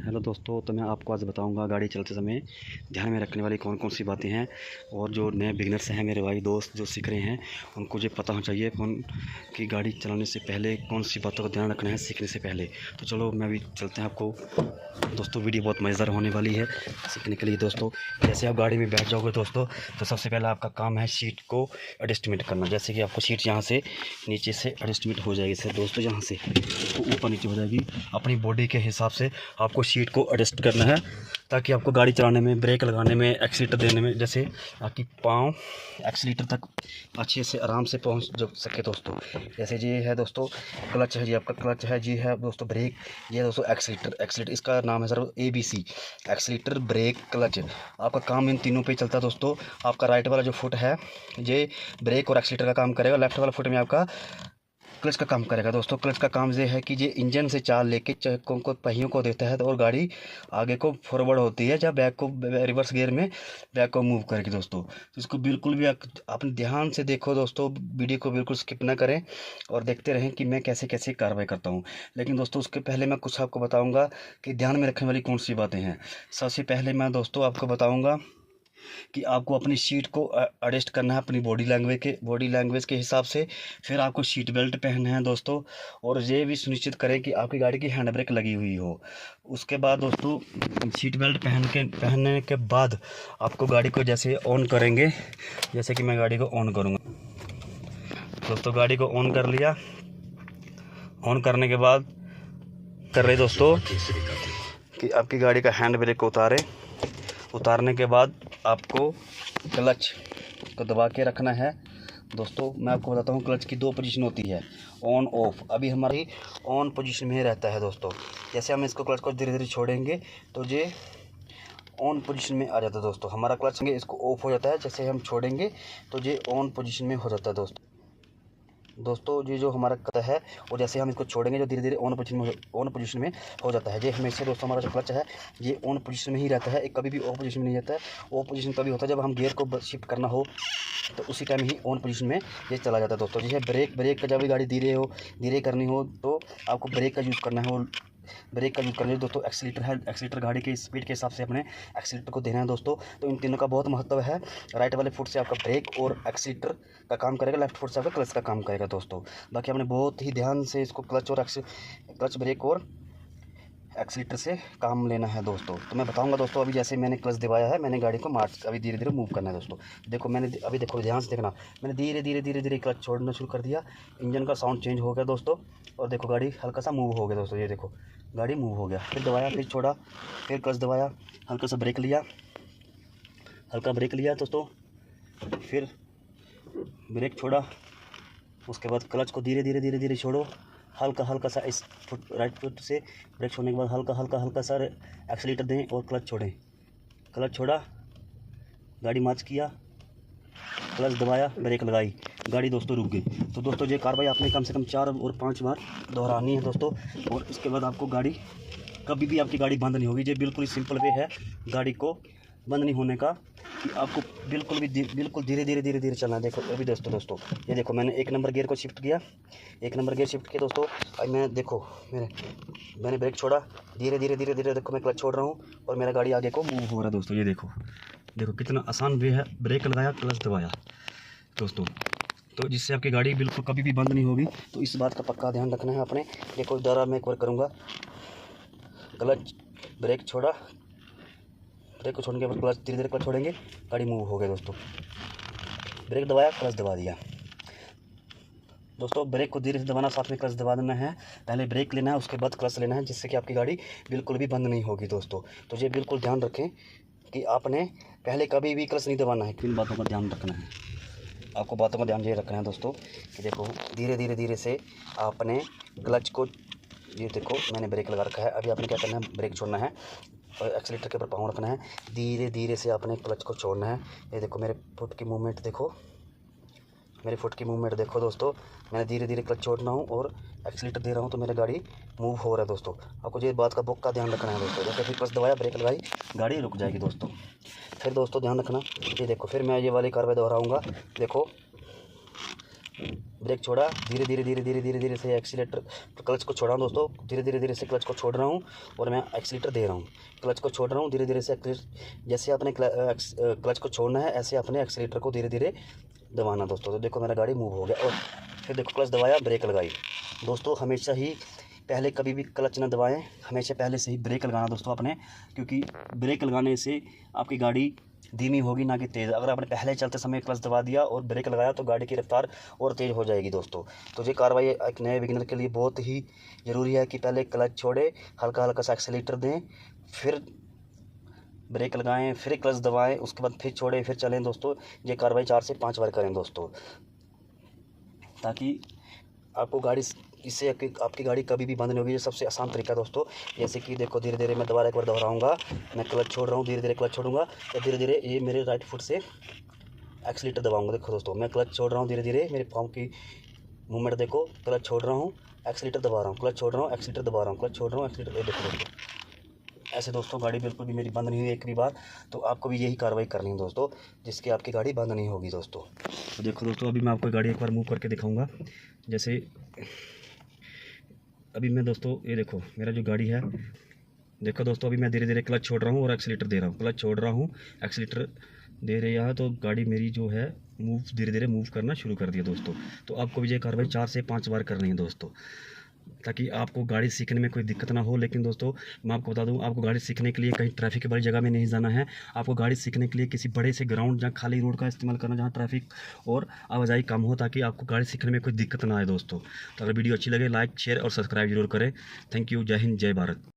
Hello दोस्तों, तो मैं आपको आज बताऊंगा गाड़ी चलाते समय ध्यान में रखने वाली कौन कौन सी बातें हैं। और जो नए बिगनर्स हैं, मेरे भाई दोस्त जो सीख रहे हैं, उनको ये पता होना चाहिए कौन कि गाड़ी चलाने से पहले कौन सी बातों का ध्यान रखना है सीखने से पहले। तो चलो मैं भी चलते हैं आपको। दोस्तों वीडियो बहुत मज़ेदार होने वाली है सीखने के लिए। दोस्तों जैसे आप गाड़ी में बैठ जाओगे दोस्तों, तो सबसे पहले आपका काम है सीट को एडजस्टमेंट करना। जैसे कि आपको सीट यहाँ से नीचे से एडजस्टमेंट हो जाएगी सर दोस्तों, यहाँ से ऊपर नीचे हो जाएगी। अपनी बॉडी के हिसाब से आपको सीट को एडजस्ट करना है, ताकि आपको गाड़ी चलाने में, ब्रेक लगाने में, एक्सीलेटर देने में, जैसे आपकी पाँव एक्सीलेटर तक अच्छे से आराम से पहुंच जा सके दोस्तों। जैसे ये है दोस्तों क्लच है, जी आपका क्लच है, जी है दोस्तों ब्रेक, ये है दोस्तों एक्सीलेटर इसका नाम है sir ABC, accelerator, brake, clutch. आपका काम इन तीनों पे चलता है दोस्तों। आपका राइट वाला जो फुट है ये ब्रेक और एक्सीलेटर का काम करेगा, लेफ्ट वाला फुट में आपका क्लच का काम करेगा दोस्तों। क्लच का काम ये है कि ये इंजन से चाल लेके चक्कों को, पहियों को देता है, और गाड़ी आगे को फॉरवर्ड होती है, जब बैक को रिवर्स गियर में बैक को मूव करेगी दोस्तों। तो इसको बिल्कुल भी अपने ध्यान से देखो दोस्तों, वीडियो को बिल्कुल स्किप ना करें और देखते रहें कि मैं कैसे कैसे कार्रवाई करता हूँ। लेकिन दोस्तों उसके पहले मैं कुछ आपको बताऊँगा कि ध्यान में रखने वाली कौन सी बातें हैं। सबसे पहले मैं दोस्तों आपको बताऊँगा कि आपको अपनी सीट को एडजस्ट करना है अपनी बॉडी लैंग्वेज के हिसाब से। फिर आपको सीट बेल्ट पहनना है दोस्तों, और ये भी सुनिश्चित करें कि आपकी गाड़ी की हैंड ब्रेक लगी हुई हो। उसके बाद दोस्तों सीट बेल्ट पहनने के बाद आपको गाड़ी को जैसे ऑन करेंगे, जैसे कि मैं गाड़ी को ऑन करूँगा दोस्तों। गाड़ी को ऑन कर लिया। ऑन करने के बाद कर रहे दोस्तों कि आपकी गाड़ी का हैंड ब्रेक को उतारने के बाद आपको क्लच को दबा के रखना है दोस्तों। मैं आपको बताता हूँ क्लच की 2 पोजीशन होती है, ऑन ऑफ। अभी हमारी ऑन पोजीशन में रहता है दोस्तों। जैसे हम इसको क्लच को धीरे धीरे छोड़ेंगे तो ये ऑन पोजीशन में आ जाता है दोस्तों। हमारा क्लच इसको ऑफ हो जाता है, जैसे हम छोड़ेंगे तो ये ऑन पोजीशन में हो जाता है दोस्तों। ये जो हमारा क्लच है, और जैसे हम इसको छोड़ेंगे जो धीरे धीरे ऑन पोजीशन में हो जाता है। ये हमेशा दोस्तों हमारा जो क्लच है ये ऑन पोजीशन में ही रहता है, कभी भी ऑफ पोजीशन में नहीं रहता है। ऑफ पोजीशन तभी होता है जब हम गियर को शिफ्ट करना हो, तो उसी टाइम ही ऑन पोजीशन में ये चला जाता है दोस्तों। जैसे ब्रेक का जब भी गाड़ी धीरे करनी हो तो आपको ब्रेक का यूज़ करना है, और ब्रेक का यूज़ करने दोस्तों एक्सीलेटर है, एक्सीलेटर गाड़ी के स्पीड के हिसाब से अपने एक्सीलेटर को देना है दोस्तों। तो इन तीनों का बहुत महत्व है। राइट वाले फुट से आपका ब्रेक और एक्सीलेटर का काम करेगा, लेफ्ट फुट से आपका क्लच का काम करेगा दोस्तों। बाकी आपने बहुत ही ध्यान से इसको क्लच, ब्रेक और एक्सीलेटर से काम लेना है दोस्तों। तो मैं बताऊंगा दोस्तों। अभी जैसे मैंने क्लच दबाया है, मैंने गाड़ी को अभी धीरे धीरे मूव करना है दोस्तों। देखो मैंने अभी, देखो ध्यान से देखना, मैंने धीरे धीरे क्लच छोड़ना शुरू कर दिया, इंजन का साउंड चेंज हो गया दोस्तों, और देखो गाड़ी हल्का सा मूव हो गया दोस्तों। ये देखो गाड़ी मूव हो गया, फिर दबाया, फिर छोड़ा, फिर क्लच दबाया, हल्का सा ब्रेक लिया, हल्का ब्रेक लिया दोस्तों, फिर ब्रेक छोड़ा। उसके बाद क्लच को धीरे धीरे छोड़ो, हल्का सा इस राइट फुट से ब्रेक छोड़ने के बाद हल्का सा एक्सीलेटर दें और क्लच छोड़ें। क्लच छोड़ा, गाड़ी मार्च किया, क्लच दबाया, ब्रेक लगाई, गाड़ी दोस्तों रुक गई। तो दोस्तों ये कार्रवाई आपने कम से कम 4 और 5 बार दोहरानी है दोस्तों। और इसके बाद आपको गाड़ी कभी भी आपकी गाड़ी बंद नहीं होगी। ये बिल्कुल ही सिंपल वे है गाड़ी को बंद नहीं होने का, कि आपको बिल्कुल धीरे धीरे चलना है। देखो अभी दोस्तों ये देखो मैंने 1 नंबर गियर को शिफ्ट किया, 1 नंबर गियर शिफ्ट किया दोस्तों। अब मैं देखो मैंने ब्रेक छोड़ा, धीरे धीरे देखो मैं क्लच छोड़ रहा हूँ, और मेरा गाड़ी आगे को मूव हो रहा है दोस्तों। ये देखो कितना आसान वे है, ब्रेक लगाया, क्लच दबाया दोस्तों। तो जिससे आपकी गाड़ी बिल्कुल कभी भी बंद नहीं होगी। तो इस बात का पक्का ध्यान रखना है अपने। देखो दोबारा मैं एक बार करूँगा, क्लच, ब्रेक छोड़ा, ब्रेक को छोड़ने के बाद क्लच धीरे धीरे क्लच छोड़ेंगे, गाड़ी मूव हो गई दोस्तों। ब्रेक दबाया, क्लच दबा दिया दोस्तों। ब्रेक को धीरे से दबाना, साथ में क्लच दबा देना है। पहले ब्रेक लेना है, उसके बाद क्लच लेना है, जिससे कि आपकी गाड़ी बिल्कुल भी बंद नहीं होगी दोस्तों। तो ये बिल्कुल ध्यान रखें कि आपने पहले कभी भी क्लच नहीं दबाना है। किन बातों का ध्यान रखना है आपको, बातों का ध्यान ये रखना है दोस्तों कि देखो धीरे धीरे से आपने क्लच को, ये देखो मैंने ब्रेक लगा रखा है, अभी आपने क्या करना है, ब्रेक छोड़ना है और एक्सीलेटर के ऊपर पाँव रखना है। धीरे धीरे से आपने क्लच को छोड़ना है। ये देखो मेरे फुट की मूवमेंट देखो, मेरे फुट की मूवमेंट देखो दोस्तों। मैंने धीरे धीरे क्लच छोड़ना हूँ और एक्सीलेटर दे रहा हूँ, तो मेरी गाड़ी मूव हो रहा है दोस्तों। आपको ये बात का का ध्यान रखना है दोस्तों। जैसे फिर क्लच दबाया, ब्रेक लगाई, गाड़ी रुक जाएगी दोस्तों। फिर दोस्तों ध्यान रखना, ये देखो फिर मैं ये वाली कार्रवाई दोहराऊँगा। देखो ब्रेक छोड़ा, धीरे धीरे धीरे धीरे धीरे धीरे से एक्सीलेटर क्लच को छोड़ा दोस्तों, धीरे धीरे धीरे से क्लच को छोड़ रहा हूँ और मैं एक्सीलेटर दे रहा हूँ। क्लच को छोड़ रहा हूँ धीरे धीरे से, जैसे आपने क्लच को छोड़ना है ऐसे अपने एक्सीलेटर को धीरे धीरे दबाना दोस्तों। तो देखो मेरा गाड़ी मूव हो गया और फिर देखो क्लच दबाया, ब्रेक लगाई दोस्तों। हमेशा ही पहले कभी भी क्लच ना दबाएं, हमेशा पहले से ही ब्रेक लगाना दोस्तों अपने, क्योंकि ब्रेक लगाने से आपकी गाड़ी धीमी होगी ना कि तेज़। अगर आपने पहले चलते समय क्लच दबा दिया और ब्रेक लगाया तो गाड़ी की रफ्तार और तेज़ हो जाएगी दोस्तों। तो ये कार्रवाई एक नए बिगिनर के लिए बहुत ही ज़रूरी है कि पहले क्लच छोड़े, हल्का हल्का सा एक्सीलेटर दें, फिर ब्रेक लगाएं, फिर क्लच दबाएं, उसके बाद फिर छोड़ें, फिर चलें दोस्तों। ये कार्रवाई 4 से 5 बार करें दोस्तों, ताकि आपको गाड़ी इससे आपकी गाड़ी कभी भी बंद नहीं होगी। ये सबसे आसान तरीका दोस्तों। जैसे कि देखो धीरे धीरे मैं दोबारा एक बार दोहराऊंगा, मैं क्लच छोड़ रहा हूँ, धीरे धीरे क्लच छोड़ूंगा तो धीरे धीरे ये मेरे राइट फुट से एक्सीलेटर दबाऊंगा। देखो दोस्तों मैं क्लच छोड़ रहा हूँ, धीरे धीरे मेरे पाँव की मूवमेंट देखो, क्लच छोड़ रहा हूँ, एक्सीलेटर दबा रहा हूँ, क्लच छोड़ रहा हूँ, एक्सीलेटर दबा रहा हूँ, क्लच छोड़ रहा हूँ, एक्सीलेटर। देखो दोस्तों ऐसे दोस्तों गाड़ी बिल्कुल भी मेरी बंद नहीं हुई एक भी बार। तो आपको भी यही कार्रवाई करनी है दोस्तों, जिसकी आपकी गाड़ी बंद नहीं होगी दोस्तों। तो देखो दोस्तों अभी मैं आपको गाड़ी एक बार मूव करके दिखाऊंगा। जैसे अभी मैं दोस्तों ये देखो मेरा जो गाड़ी है, देखो दोस्तों अभी मैं धीरे धीरे क्लच छोड़ रहा हूँ और एक्सीलेटर दे रहा हूँ, क्लच छोड़ रहा हूँ, एक्सीलेटर दे रहा है, तो गाड़ी मेरी जो है मूव धीरे धीरे मूव करना शुरू कर दिया दोस्तों। तो आपको भी ये कार्रवाई 4 से 5 बार करनी है दोस्तों, ताकि आपको गाड़ी सीखने में कोई दिक्कत ना हो। लेकिन दोस्तों मैं आपको बता दूं, आपको गाड़ी सीखने के लिए कहीं ट्रैफिक की बड़ी जगह में नहीं जाना है। आपको गाड़ी सीखने के लिए किसी बड़े से ग्राउंड जहाँ खाली रोड का इस्तेमाल करना, जहाँ ट्रैफिक और आवाजाही कम हो, ताकि आपको गाड़ी सीखने में कोई दिक्कत ना आए दोस्तों। तो अगर वीडियो अच्छी लगे लाइक शेयर और सब्सक्राइब जरूर करें। थैंक यू, जय हिंद, जय भारत।